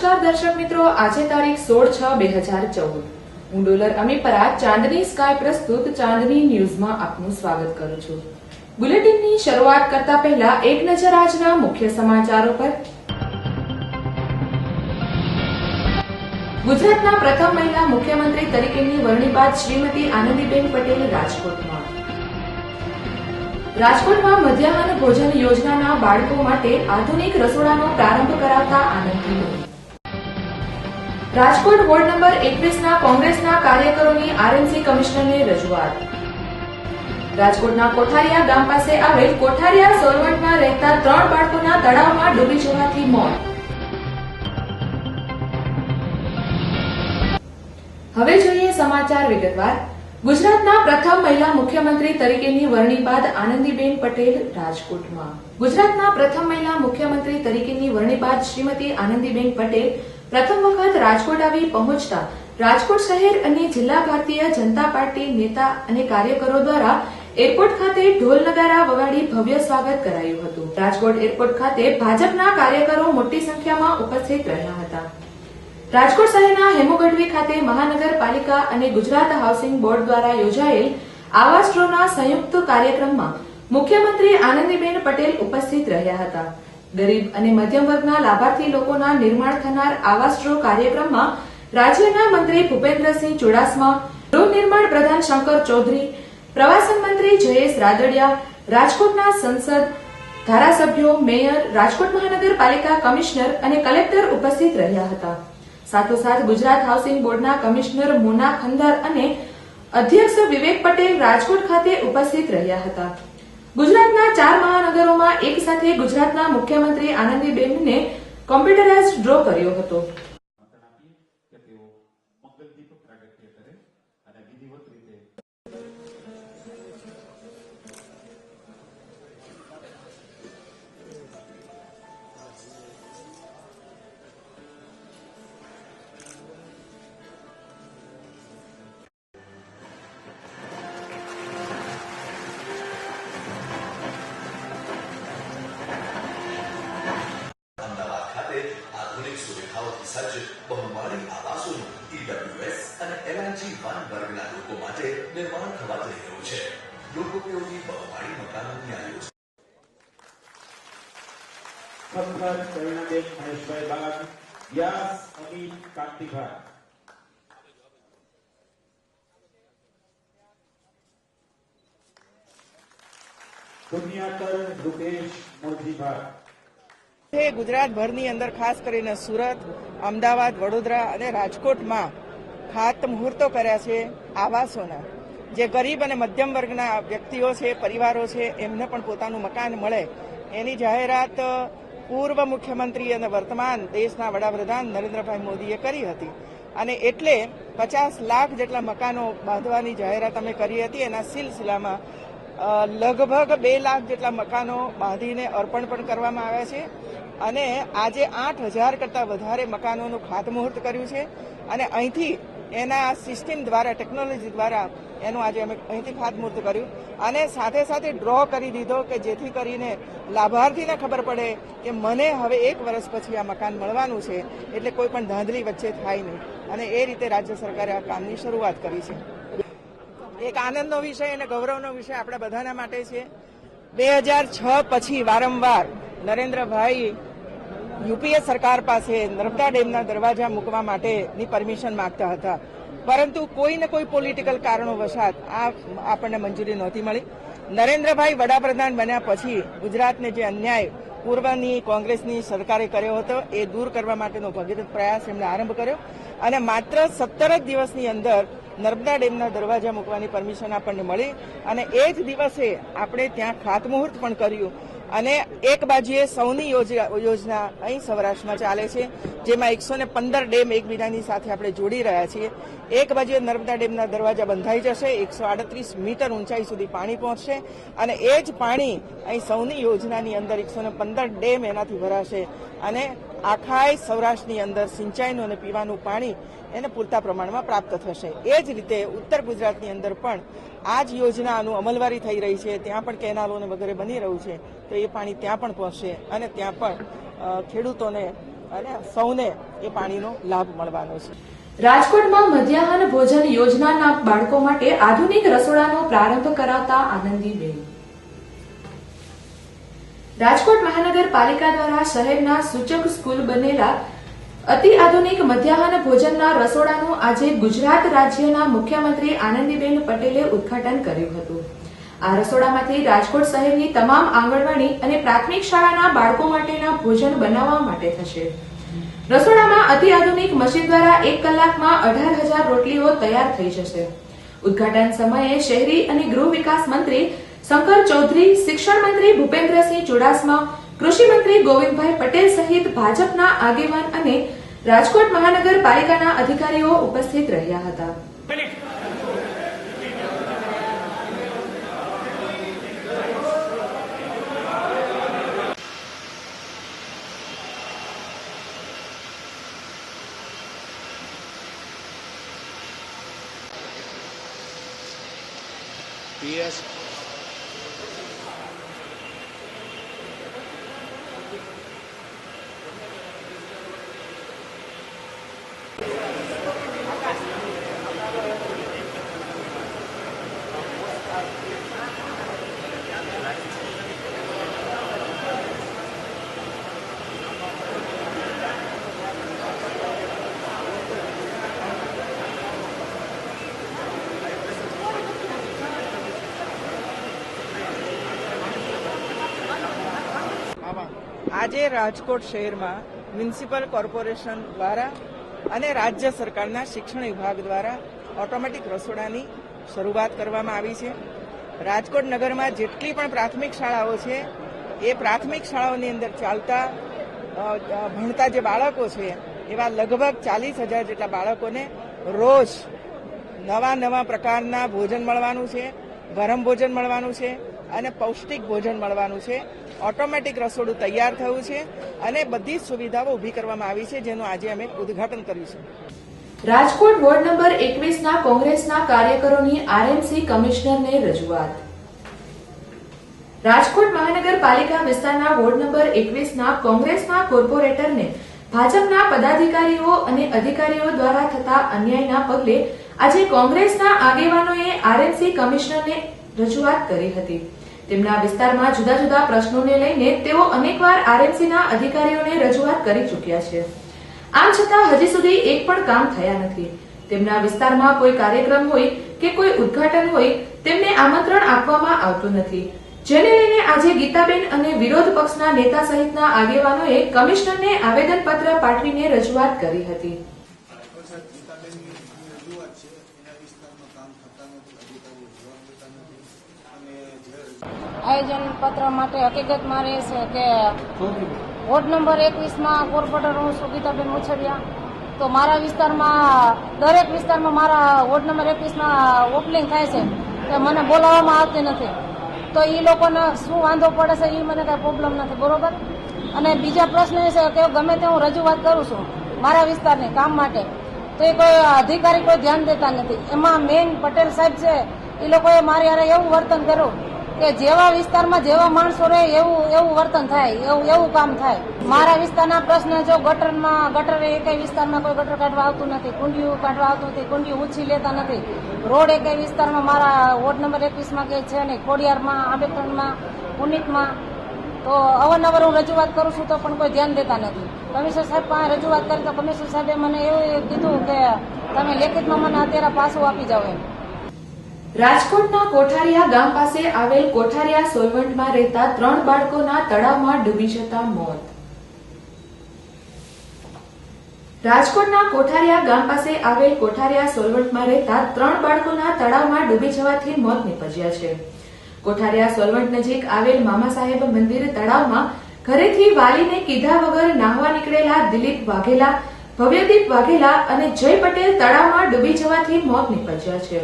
નમસ્કાર દર્શક મિત્રો, આજે તારીખ 16/6/2014 હું ડોલર અમીપરા ચાંદની સ્કાય પ્રસ્તુત ચાંદની ન્યૂઝમાં આપનું સ્વાગત કરું છું। બુલેટિનની શરૂઆત કરતા પહેલા એક નજર આજના મુખ્ય સમાચારો પર। ગુજરાતના પ્રથમ મહિલા મુખ્યમંત્રી તરીકેની વરણી બાદ શ્રીમતી આનંદીબેન પટેલ રાજકોટમાં। રાજકોટમાં મધ્યાહન ભોજન યોજનાના બાળકો માટે આધુનિક રસોડાનો પ્રારંભ કરાવતા આનંદીબેન। રાજકોટ વોર્ડ નંબર 21ના કોંગ્રેસના કાર્યકરોની આરએમસી કમિશનરને રજૂઆત। રાજકોટના કોઠારિયા ગામ પાસે આવેલ કોઠારિયા સોલવંટમાં રહેતા 3 બાળકોના તળાવમાં ડૂબી જવાથી મોત। હવે જોઈએ સમાચાર વિગતવાર। ગુજરાતના પ્રથમ મહિલા મુખ્યમંત્રી તરીકેની વરણી બાદ આનંદીબેન પટેલ રાજકોટમાં। ગુજરાતના પ્રથમ મહિલા મુખ્યમંત્રી તરીકેની વરણી બાદ શ્રીમતી આનંદીબેન પટેલ પ્રથમ વખત રાજકોટ આવી પહોંચતા રાજકોટ શહેર અને જિલ્લા ભારતીય જનતા પાર્ટી નેતા અને કાર્યકરો દ્વારા એરપોર્ટ ખાતે ઢોલ નગારા વગાડી ભવ્ય સ્વાગત કરાયું હતું। રાજકોટ એરપોર્ટ ખાતે ભાજપના કાર્યકરો મોટી સંખ્યામાં ઉપસ્થિત રહ્યા હતા। રાજકોટ શહેરના હેમુ ગઢવી ખાતે મહાનગરપાલિકા અને ગુજરાત હાઉસિંગ બોર્ડ દ્વારા યોજાયેલ આવાસ ડ્રોના સંયુક્ત કાર્યક્રમમાં મુખ્યમંત્રી આનંદીબેન પટેલ ઉપસ્થિત રહ્યા હતા। ગરીબ અને મધ્યમ વર્ગના લાભાર્થી લોકોના નિર્માણ થનાર આવાસ ડ્રો કાર્યક્રમમાં રાજ્યના મંત્રી ભૂપેન્દ્રસિંહ ચુડાસમા, ગૃહ નિર્માણ પ્રધાન શંકર ચૌધરી, પ્રવાસન મંત્રી જયેશ રાદડિયા, રાજકોટના સંસદ, ધારાસભ્યો, મેયર, રાજકોટ મહાનગરપાલિકા કમિશનર અને કલેક્ટર ઉપસ્થિત રહ્યા હતા। સાથોસાથ ગુજરાત હાઉસિંગ બોર્ડના કમિશનર મોના ખંદાર અને અધ્યક્ષ વિવેક પટેલ રાજકોટ ખાતે ઉપસ્થિત રહ્યા હતા। ગુજરાતના 4 મહાનગરોમાં એક સાથે ગુજરાતના મુખ્યમંત્રી આનંદીબેનને કોમ્પ્યુટરાઇઝ્ડ ડ્રો કર્યો હતો। સુવિધાઓથી સજ્જ બહુમાળી આવાસોનું ઈડબ્લ્યુએસ અને એલઆઈજી 1 વર્ગના લોકો માટે નિર્માણ થવા જઈ રહ્યું છે। લોકોપયોગી બહુમાળી મકાનોની આ યોજના કરુણાબેન મહેશભાઈ બાગ, યાસ અમિત કાંતિભાઈ, પુણ્યાકર રૂપેશ મોરજીભાઈ। ગુજરાતભરની અંદર ખાસ કરીને સુરત, અમદાવાદ, વડોદરા અને રાજકોટમાં ખાતમુહૂર્તો કર્યા છે આવાસોના। જે ગરીબ અને મધ્યમ વર્ગના વ્યક્તિઓ છે, પરિવારો છે, એમને પણ પોતાનું મકાન મળે એની જાહેરાત પૂર્વ મુખ્યમંત્રી અને વર્તમાન દેશના વડાપ્રધાન નરેન્દ્રભાઈ મોદીએ કરી હતી અને એટલે 50 લાખ જેટલા મકાનો બાંધવાની જાહેરાત અમે કરી હતી। એના સિલસિલામાં લગભગ 2 લાખ જેટલા મકાનો બાંધીને અર્પણ પણ કરવામાં આવ્યા છે અને આજે 8000 કરતાં વધારે મકાનોનું ખાતમુહૂર્ત કર્યું છે અને અહીંથી એના સિસ્ટમ દ્વારા, ટેકનોલોજી દ્વારા એનું આજે અમે અહીંથી ખાતમુહૂર્ત કર્યું અને સાથે સાથે ડ્રો કરી દીધો કે જેથી કરીને લાભાર્થીને ખબર પડે કે મને હવે 1 વર્ષ પછી આ મકાન મળવાનું છે, એટલે કોઈ પણ ધાંધલી વચ્ચે થાય નહીં અને એ રીતે રાજ્ય સરકારે આ કામની શરૂઆત કરી છે। એક આનંદનો વિષય અને ગૌરવનો વિષય આપણા બધાના માટે છે। 2006 પછી વારંવાર નરેન્દ્રભાઈ યુપીએ સરકાર પાસે નર્મદા ડેમના દરવાજા મૂકવા માટેની પરમિશન માંગતા હતા, પરંતુ કોઈને કોઈ પોલિટિકલ કારણો વસાત આપણને મંજૂરી નહોતી મળી। નરેન્દ્રભાઈ વડાપ્રધાન બન્યા પછી ગુજરાતને જે અન્યાય પૂર્વની કોંગ્રેસની સરકારે કર્યો હતો એ દૂર કરવા માટેનો ભગીરથ પ્રયાસ એમણે આરંભ કર્યો અને માત્ર 17 જ દિવસની અંદર નર્મદા ડેમના દરવાજા મૂકવાની પરમિશન આપણને મળી અને એ જ દિવસે આપણે ત્યાં ખાતમુહૂર્ત પણ કર્યું અને એક બાજુએ સૌની યોજના અહીં સૌરાષ્ટ્રમાં ચાલે છે, જેમાં 115 ડેમ એકબીજાની સાથે આપણે જોડી રહ્યા છીએ। એક બાજુએ નર્મદા ડેમના દરવાજા બંધાઈ જશે, 138 મીટર ઊંચાઈ સુધી પાણી પહોંચશે અને એ જ પાણી અહીં સૌની યોજનાની અંદર 115 ડેમ એનાથી ભરાશે અને આખા સૌરાષ્ટ્રની અંદર સિંચાઈનું અને પીવાનું પાણી એને પૂરતા પ્રમાણમાં પ્રાપ્ત થશે। એ જ રીતે ઉત્તર ગુજરાતની અંદર પણ આ જ યોજનાનું અમલવારી થઈ રહી છે, ત્યાં પણ કેનાલો વગેરે બની રહ્યું છે, તો એ પાણી ત્યાં પણ પહોંચશે અને ત્યાં પણ ખેડૂતોને અને સૌને એ પાણીનો લાભ મળવાનો છે. રાજકોટમાં મધ્યાહન ભોજન યોજનાના બાળકો માટે આધુનિક રસોડાનો પ્રારંભ કરાવતા આનંદીબેન. રાજકોટ મહાનગરપાલિકા દ્વારા શહેરના સૂચક સ્કૂલ બનેલા અતિ આધુનિક મધ્યાહન ભોજનના રસોડાનું આજે ગુજરાત રાજ્યના મુખ્યમંત્રી આનંદીબેન પટેલે ઉદ્ઘાટન કર્યું હતું. આ રસોડામાંથી રાજકોટ શહેરની તમામ આંગણવાડી અને પ્રાથમિક શાળાના બાળકો માટેના ભોજન બનાવવા માટે થશે. રસોડામાં અતિ આધુનિક મશીન દ્વારા 1 કલાકમાં 18,000 રોટલીઓ તૈયાર થઈ જશે. ઉદ્ઘાટન સમયે શહેરી અને ગૃહ વિકાસ મંત્રી શંકર ચૌધરી, શિક્ષણ મંત્રી ભૂપેન્દ્રસિંહ ચુડાસમા, કૃષિ મંત્રી ગોવિંદભાઈ પટેલ સહિત ભાજપના આગેવાન અને રાજકોટ મહાનગરપાલિકાના અધિકારીઓ ઉપસ્થિત રહ્યા હતા. PS આજે રાજકોટ શહેરમાં મ્યુનિસિપલ કોર્પોરેશન દ્વારા અને રાજ્ય સરકારના શિક્ષણ વિભાગ દ્વારા ઓટોમેટિક રસોડાની શરૂઆત કરવામાં આવી છે. રાજકોટ નગરમાં જેટલી પણ પ્રાથમિક શાળાઓ છે એ પ્રાથમિક શાળાઓની અંદર ચાલતા ભણતા જે બાળકો છે એવા લગભગ 40,000 જેટલા બાળકોને રોજ નવા પ્રકારના ભોજન મળવાનું છે, ગરમ ભોજન મળવાનું છે અને પૌષ્ટિક ભોજન મળવાનું છે. ઓટોમેટિક રસોડું તૈયાર થયું છે અને બધી જ સુવિધાઓ ઊભી કરવામાં આવી છે, જેનું આજે અમે ઉદ્ઘાટન કર્યું છે. રાજકોટ વોર્ડ નંબર 21ના કોંગ્રેસના કાર્યકરોની આરએમસી કમિશનરને રજૂઆત. રાજકોટ મહાનગરપાલિકા વિસ્તારના વોર્ડ નંબર 21ના કોંગ્રેસના કોર્પોરેટરને ભાજપના પદાધિકારીઓ અને અધિકારીઓ દ્વારા થતા અન્યાયના પગલે આજે કોંગ્રેસના આગેવાનોએ આરએમસી કમિશનરને રજૂઆત કરી હતી. તેમના વિસ્તારમાં જુદા જુદા પ્રશ્નોને લઈને તેઓ અનેકવાર આરએમસીના અધિકારીઓને રજૂઆત કરી ચૂક્યા છે. આમ છતાં હજી સુધી એક પણ કામ થયા નથી. તેમના વિસ્તારમાં કોઈ કાર્યક્રમ હોય કે કોઈ ઉદ્ઘાટન હોય તેમને આમંત્રણ આપવામાં આવતું નથી, જેને લઈને આજે ગીતાબેન અને વિરોધ પક્ષના નેતા સહિતના આગેવાનોએ કમિશનરને આવેદનપત્ર પાઠવીને રજૂઆત કરી હતી. આયોજન પત્ર માટે હકીકત મારે છે કે વોર્ડ નંબર 21માં કોર્પોરેટર હું છું ગીતાબેન મુછડિયા. તો મારા વિસ્તારમાં દરેક વિસ્તારમાં મારા વોર્ડ નંબર 21માં ઓપનિંગ થાય છે તો મને બોલાવવામાં આવતી નથી. તો એ લોકોને શું વાંધો પડે છે એ મને કઈ પ્રોબ્લેમ નથી, બરોબર. અને બીજા પ્રશ્ન એ છે કે ગમે તે હું રજૂઆત કરું છું મારા વિસ્તારની કામ માટે, તો એ કોઈ અધિકારી કોઈ ધ્યાન દેતા નથી. એમાં મેઇન પટેલ સાહેબ છે એ લોકોએ મારી હારે એવું વર્તન કર્યું કે જેવા વિસ્તારમાં જેવા માણસો રહે એવું વર્તન થાય, એવું કામ થાય. મારા વિસ્તારના પ્રશ્ન જો ગટર એકેય વિસ્તારમાં કોઈ ગટર કાઢવા આવતું નથી, કુંડિયું કાઢવા આવતું નથી, કુંડિયું ઉછી લેતા નથી. રોડ એકેય વિસ્તારમાં મારા વોર્ડ નંબર 21માં કે છે નહીં, ખોડિયારમાં, આંબેડકરમાં, પુનિતમાં. તો અવારનવાર હું રજૂઆત કરું છું તો પણ કોઈ ધ્યાન દેતા નથી. કમિશનર સાહેબ પાસે રજૂઆત કરી તો કમિશનર સાહેબે મને એવું કીધું કે તમે લેખિતમાં મને અત્યારે પાછું આપી જાઓ એમ. રાજકોટના કોઠારિયા ગામ પાસે આવેલ કોઠારિયા સોલવંટમાં રહેતા 3 બાળકોના તળાવમાં ડૂબી જતા મોત. રાજકોટના કોઠારિયા ગામ પાસે આવેલ કોઠારિયા સોલવંટમાં રહેતા 3 બાળકોના તળાવમાં ડૂબી જવાથી મોત નીપજ્યા છે. કોઠારિયા સોલવંટ નજીક આવેલ મામા સાહેબ મંદિર તળાવમાં ઘરેથી વાલીને કીધા વગર નાહવા નીકળેલા દિલીપ વાઘેલા, ભવ્યદીપ વાઘેલા અને જય પટેલ તળાવમાં ડૂબી જવાથી મોત નીપજ્યા છે.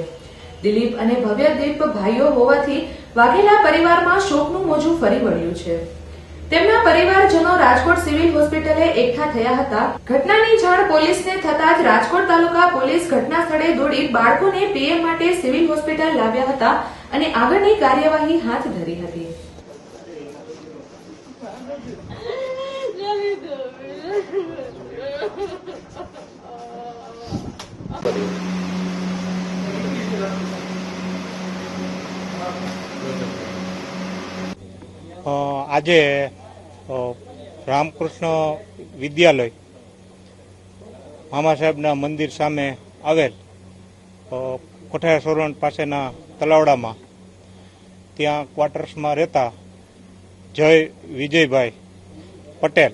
દિલીપ અને ભવ્યદીપ ભાઈઓ હોવાથી વાઘેલા પરિવારમાં શોકનું મોજું ફરી વળ્યું છે. તેમના પરિવારજનો રાજકોટ સિવિલ હોસ્પિટલે એકઠા થયા હતા. ઘટનાની જાણ પોલીસને થતા જ રાજકોટ તાલુકા પોલીસ ઘટના સ્થળે દોડી બાળકોને પીએમ માટે સિવિલ હોસ્પિટલ લાવ્યા હતા અને આગળની કાર્યવાહી હાથ ધરી હતી. આજે રામકૃષ્ણ વિદ્યાલય મામા સાહેબના મંદિર સામે આવેલ કોઠારા સોરણ પાસેના તલાવડામાં ત્યાં ક્વાર્ટર્સમાં રહેતા જય વિજયભાઈ પટેલ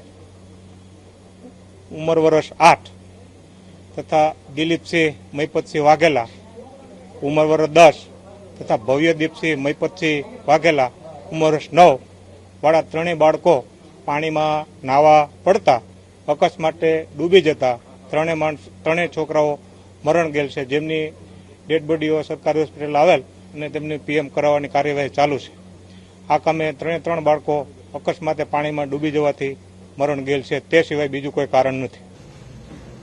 ઉંમર વર્ષ 8 તથા દિલીપસિંહ મહિપતસિંહ વાઘેલા ઉંમર વર્ષ 10 તથા ભવ્યદીપસિંહ મહિપતસિંહ વાઘેલા ઉંમર વર્ષ 9 વાળા ત્રણેય બાળકો પાણીમાં નાવા પડતા અકસ્માતે ડૂબી જતા ત્રણેય છોકરાઓ મરણ ગયેલ છે, જેમની ડેડ બોડીઓ સરકારી હોસ્પિટલ આવેલ અને તેમની પીએમ કરાવવાની કાર્યવાહી ચાલુ છે. આ કામે ત્રણ બાળકો અકસ્માતે પાણીમાં ડૂબી જવાથી મરણ ગયેલ છે, તે સિવાય બીજું કોઈ કારણ નથી.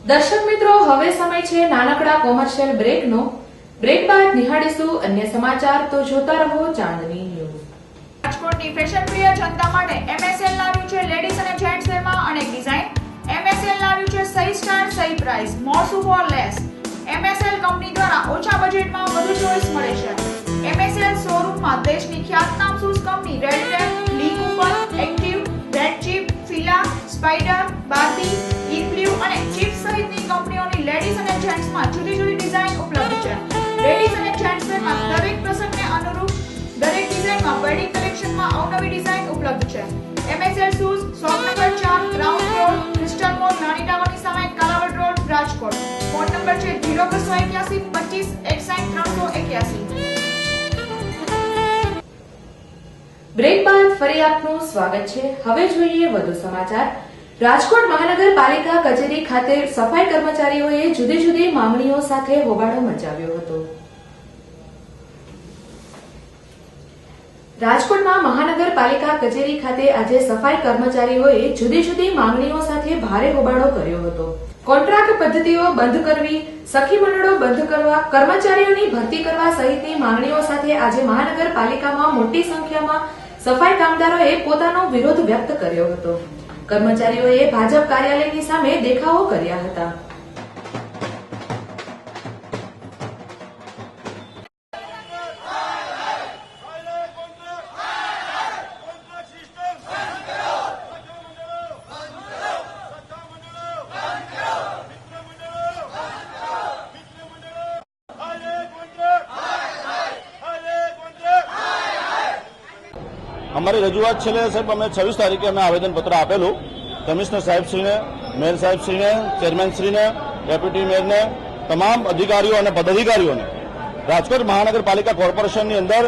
દર્શક મિત્રો, હવે સમય છે નાનકડા કોમર્શિયલ બ્રેકનો. બ્રેક બાદ નિહાળીશું અન્ય સમાચાર, તો જોતા રહો ચાંદની ન્યૂઝ. રાજકોટની ફેશન પ્રિય જનતા માટે MSL લાવ્યું છે લેડીઝ અને જેન્ટ્સ વેરમાં અનેક ડિઝાઇન. MSL લાવ્યું છે સહી સ્ટાઇલ સહી પ્રાઇસ, મોર સુપર લેસ. MSL કંપની દ્વારા ઓછા બજેટમાં વધુ ચોઇસ મળે છે. MSL શોરૂમમાં દેશની ખ્યાતનામ shoes company Red Tape, Lee Cooper, Active, Red Chief, Fila, Spider, Barbie, Igloo અને ચીપ સહિતની કંપનીઓની લેડીઝ અને જેન્ટ્સમાં જુદી જુદી ડિઝાઇન ઉપલબ્ધ છે. લેડીઝ અને જેન્ટ્સ વેરમાં દરેક પ્રસંગને અનુરૂપ દરેક ડિઝાઇનમાં વેડિંગ કલેક્શનમાં અવનવી ડિઝાઇન ઉપલબ્ધ છે. MSL shoes shop number 4 ground floor crystal mall નાની ટાવરની સામે Kalavad road Rajkot. Phone number છે 0281 25 61 381. બ્રેક બાદ ફરી આપનું સ્વાગત છે. હવે જોઈએ વધુ સમાચાર. રાજકોટ મહાનગરપાલિકા કચેરી ખાતે સફાઈ કર્મચારીઓએ જુદી જુદી માંગણીઓ સાથે હોબાળો મચાવ્યો હતો. રાજકોટમાં મહાનગરપાલિકા કચેરી ખાતે આજે સફાઈ કર્મચારીઓએ જુદી જુદી માંગણીઓ સાથે ભારે હોબાળો કર્યો હતો. કોન્ટ્રાક્ટ પદ્ધતિઓ બંધ કરવી, સખી મંડળો બંધ કરવા, કર્મચારીઓની ભરતી કરવા સહિતની માંગણીઓ સાથે આજે મહાનગરપાલિકામાં મોટી સંખ્યામાં સફાઈ કામદારોએ પોતાનો વિરોધ વ્યક્ત કર્યો હતો. કર્મચારીઓએ ભાજપ કાર્યાલયની સામે દેખાવો કર્યા હતા. અમારી રજૂઆત છેલ્લે સાહેબ અમે 26 તારીખે અમે આવેદનપત્ર આપેલું કમિશનર સાહેબશ્રીને, મેયર સાહેબશ્રીને, ચેરમેનશ્રીને, ડેપ્યુટી મેયરને, તમામ અધિકારીઓ અને પદાધિકારીઓને રાજકોટ મહાનગરપાલિકા કોર્પોરેશનની અંદર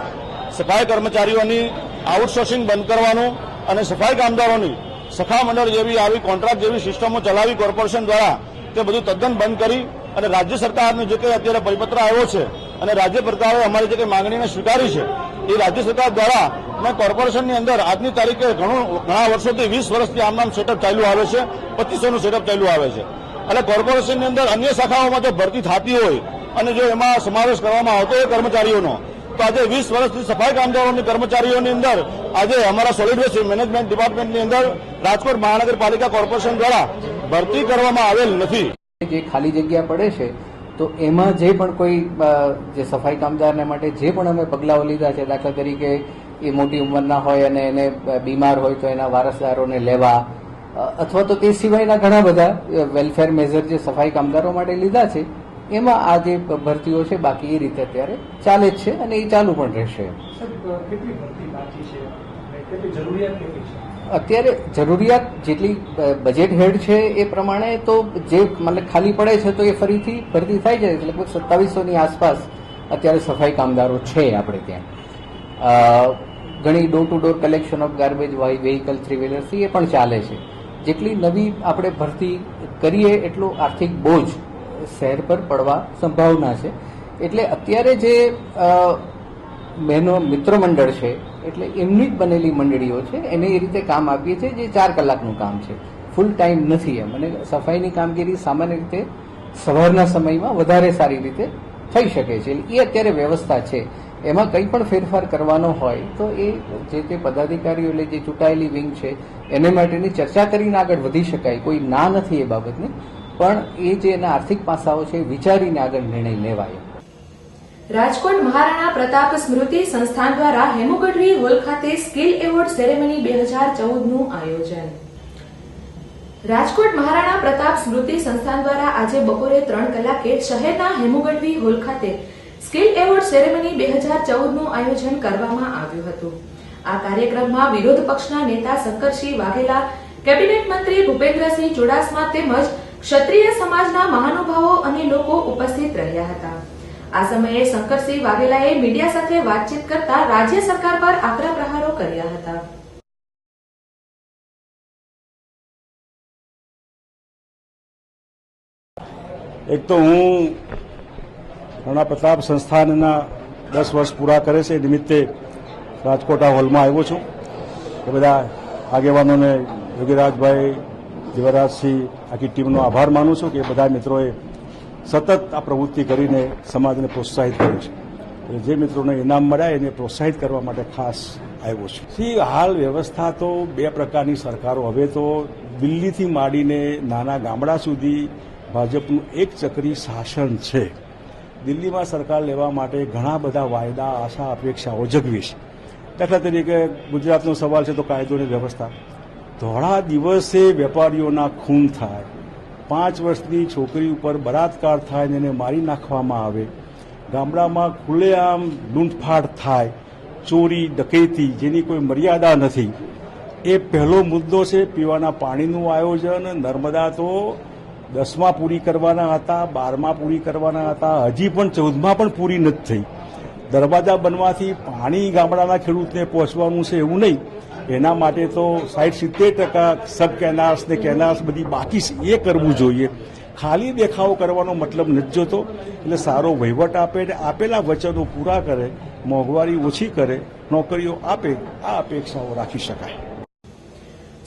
સફાઈ કર્મચારીઓની આઉટસોર્સિંગ બંધ કરવાનું અને સફાઈ કામદારોની સખા મંડળ જેવી આવી કોન્ટ્રાક્ટ જેવી સિસ્ટમો ચલાવી કોર્પોરેશન દ્વારા તે બધું તદ્દન બંધ કરી અને રાજ્ય સરકારનો જે કંઈ અત્યારે પરિપત્ર આવ્યો છે અને રાજ્ય સરકારે અમારી જે કંઈ માંગણીને સ્વીકારી છે એ રાજ્ય સરકાર દ્વારા મેં કોર્પોરેશનની અંદર આજની તારીખે ઘણા વર્ષોથી 20 વર્ષથી આમ સેટઅપ ચાલ્યું આવે છે, 2500નું સેટઅપ ચાલ્યું આવે છે. એટલે કોર્પોરેશનની અંદર અન્ય શાખાઓમાં જો ભરતી થતી હોય અને જો એમાં સમાવેશ કરવામાં આવતો હોય કર્મચારીઓનો, તો આજે 20 વર્ષથી સફાઈ કામદારોની કર્મચારીઓની અંદર આજે અમારા સોલિડ વેસ્ટ મેનેજમેન્ટ ડિપાર્ટમેન્ટની અંદર રાજકોટ મહાનગરપાલિકા કોર્પોરેશન દ્વારા ભરતી કરવામાં આવેલ નથી. જે ખાલી જગ્યા પડે છે તો એમાં જે પણ કોઈ જે સફાઈ કામદારને માટે જે પણ અમે પગલાઓ લીધા છે, દાખલા તરીકે એ મોટી ઉંમરના હોય અને એને બીમાર હોય તો એના વારસદારોને લેવા, અથવા તો તે સિવાયના ઘણા બધા વેલફેર મેઝર જે સફાઈ કામદારો માટે લીધા છે, એમાં આ જે ભરતીઓ છે બાકી એ રીતે અત્યારે ચાલે જ છે અને એ ચાલુ પણ રહેશે. અત્યારે જરૂરિયાત જેટલી બજેટ હેડ છે એ પ્રમાણે તો જે મતલબ ખાલી પડે છે તો એ ફરીથી ભરતી થાય છે. લગભગ 2700ની આસપાસ અત્યારે સફાઈ કામદારો છે આપણે ત્યાં. ઘણી door to door collection of garbage vehicle 3 wheelers એ પણ ચાલે છે. જેટલી નવી આપણે ભરતી કરીએ એટલો આર્થિક બોજ શહેર પર પડવા સંભાવના છે. એટલે અત્યારે જે બહેનો મિત્ર મંડળ છે એટલે એમની જ બનેલી મંડળીઓ છે એને એ રીતે કામ આપીએ છીએ જે 4 કલાકનું કામ છે, ફૂલ ટાઈમ નથી એમ. અને સફાઈની કામગીરી સામાન્ય રીતે સવારના સમયમાં વધારે સારી રીતે થઈ શકે છે. એ અત્યારે વ્યવસ્થા છે. એમાં કંઈ પણ ફેરફાર કરવાનો હોય તો એ જે તે પદાધિકારીઓ એટલે જે ચૂંટાયેલી વિંગ છે એને માટેની ચર્ચા કરીને આગળ વધી શકાય. કોઈ ના નથી એ બાબતને, પણ એ જે એના આર્થિક પાસાઓ છે એ વિચારીને આગળ નિર્ણય લેવાય. રાજકોટ મહારાણા પ્રતાપ સ્મૃતિ સંસ્થાન દ્વારા હેમુગઢવી હોલ ખાતે સ્કિલ એવોર્ડ સેરેમની 2014નું આયોજન. રાજકોટ મહારાણા પ્રતાપ સ્મૃતિ સંસ્થાન દ્વારા આજે બપોરે 3 કલાકે શહેરના હેમુગઢવી હોલ ખાતે સ્કિલ એવોર્ડ સેરેમની 2014નું આયોજન કરવામાં આવ્યું હતું. આ કાર્યક્રમમાં વિરોધ પક્ષના નેતા શંકરસિંહ વાઘેલા, કેબિનેટ મંત્રી ભૂપેન્દ્રસિંહ ચુડાસમા તેમજ ક્ષત્રિય સમાજના મહાનુભાવો અને લોકો ઉપસ્થિત રહ્યા હતા. આ સમયે શંકરસિંહ વાઘેલાએ મીડિયા સાથે વાતચીત કરતા રાજ્ય સરકાર પર આકરા પ્રહારો કર્યા હતા. એક તો હું રાણા પ્રતાપ સંસ્થાનના 10 વર્ષ પૂરા કરે છે નિમિત્તે રાજકોટ હોલમાં આવ્યો છું. એ બધા આગેવાનોને યોગીરાજભાઈ, જીવરાજસિંહ, આખી ટીમનો આભાર માનું છું કે બધા મિત્રોએ સતત આ પ્રવૃત્તિ કરીને સમાજને પ્રોત્સાહિત કર્યું છે. જે મિત્રોને ઇનામ મળ્યા એને પ્રોત્સાહિત કરવા માટે ખાસ આવ્યો છું. હાલ વ્યવસ્થા તો 2 પ્રકારની સરકારો, હવે તો દિલ્હીથી માંડીને નાના ગામડા સુધી ભાજપનું એક ચક્રી શાસન છે. દિલ્હીમાં સરકાર લેવા માટે ઘણા બધા વાયદા, આશા, અપેક્ષાઓ જગવી છે. દાખલા તરીકે ગુજરાતનો સવાલ છે તો કાયદોની વ્યવસ્થા. ધોળા દિવસે વેપારીઓના ખૂન થાય, 5 વર્ષની છોકરી ઉપર બળાત્કાર થાય અને એને મારી નાખવામાં આવે, ગામડામાં ખુલ્લેઆમ લૂંટફાટ થાય, ચોરી, ડકૈતી જેની કોઈ મર્યાદા નથી. એ પહેલો મુદ્દો છે. પીવાના પાણીનું આયોજન, નર્મદા તો 10માં પૂરી કરવાના હતા, 12માં પૂરી કરવાના હતા, હજી પણ 14માં પણ પૂરી નથી થઈ. દરવાજા બનવાથી પાણી ગામડાના ખેડૂતને પહોંચવાનું છે એવું નહીં. એના માટે તો 60-70% સબ કેનાલ્સ ને કેનાલ્સ બધી બાકી છે, એ કરવું જોઈએ. ખાલી દેખાવો કરવાનો મતલબ નથી જોતો. એટલે સારો વહીવટ આપે ને આપેલા વચનો પૂરા કરે, મોંઘવારી ઓછી કરે, નોકરીઓ આપે, આ અપેક્ષાઓ રાખી શકાય.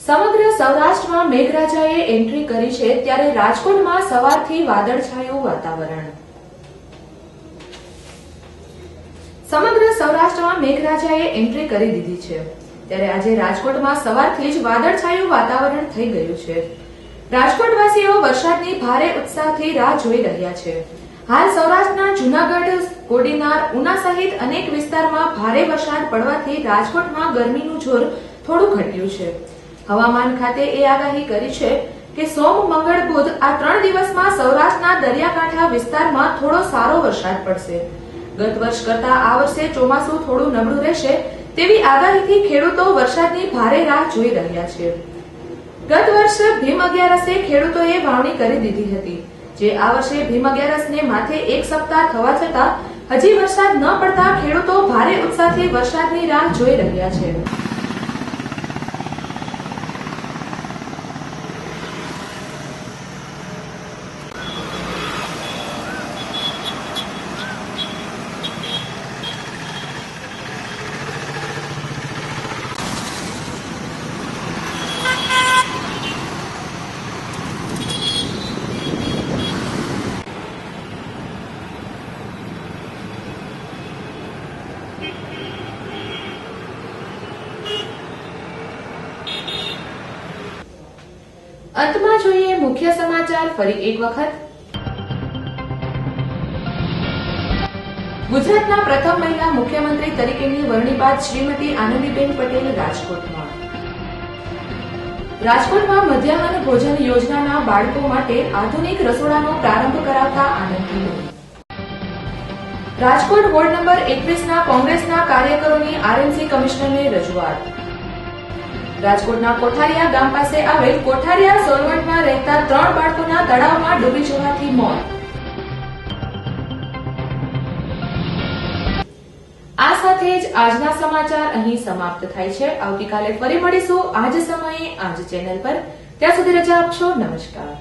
સમગ્ર સૌરાષ્ટ્રમાં મેઘરાજાએ એન્ટ્રી કરી છે ત્યારે રાજકોટમાં સવારથી વાદળછાયું વાતાવરણ. સમગ્ર સૌરાષ્ટ્રમાં મેઘરાજાએ એન્ટ્રી કરી દીધી છે ત્યારે આજે રાજકોટમાં સવારથી જ વાદળછાયું વાતાવરણ થઈ ગયું છે. રાજકોટવાસીઓ વરસાદની ભારે ઉત્સાહથી રાહ જોઈ રહ્યા છે. હાલ સૌરાષ્ટ્રના જૂનાગઢ, કોડીનાર, ઉના સહિત અનેક વિસ્તારમાં ભારે વરસાદ પડવાથી રાજકોટમાં ગરમીનું જોર થોડું ઘટ્યું છે. હવામાન ખાતે એ આગાહી કરી છે કે સોમ, મંગળ, બુધ આ 3 દિવસમાં સૌરાષ્ટ્રના દરિયાકાંઠા વિસ્તારમાં થોડો સારો વરસાદ પડશે. ગત વર્ષ કરતા આ વર્ષે ચોમાસું થોડું નબળું રહેશે તેવી આગાહીથી ખેડૂતો વરસાદની ભારે રાહ જોઈ રહ્યા છે. ગત વર્ષે ભીમ અગિયારસે ખેડૂતોએ વાવણી કરી દીધી હતી, જે આ વર્ષે ભીમ અગિયારસને માથે 1 સપ્તાહ થવા છતાં હજી વરસાદ ન પડતા ખેડૂતો ભારે ઉત્સાહથી વરસાદની રાહ જોઈ રહ્યા છે. અંતમાં જોઈએ મુખ્ય સમાચાર ફરી એક વખત. ગુજરાતના પ્રથમ મહિલા મુખ્યમંત્રી તરીકેની વરણી બાદ શ્રીમતી આનંદીબેન પટેલ રાજકોટમાં. રાજકોટમાં મધ્યાહન ભોજન યોજનાના બાળકો માટે આધુનિક રસોડાનો પ્રારંભ કરાવતા આનંદીબેન. રાજકોટ વોર્ડ નંબર 21ના કોંગ્રેસના કાર્યકરોની આરએમસી કમિશનરને રજૂઆત. રાજકોટના કોઠારિયા ગામ પાસે આવેલ કોઠારિયા સોલવંટમાં રહેતા 3 બાળકોના તળાવમાં ડૂબી જવાથી મોત. આ સાથે જ આજના સમાચાર અહીં સમાપ્ત થાય છે. આવતીકાલે ફરી મળીશું આ જ સમયે આ જ ચેનલ પર. ત્યાં સુધી રજા આપશો. નમસ્કાર.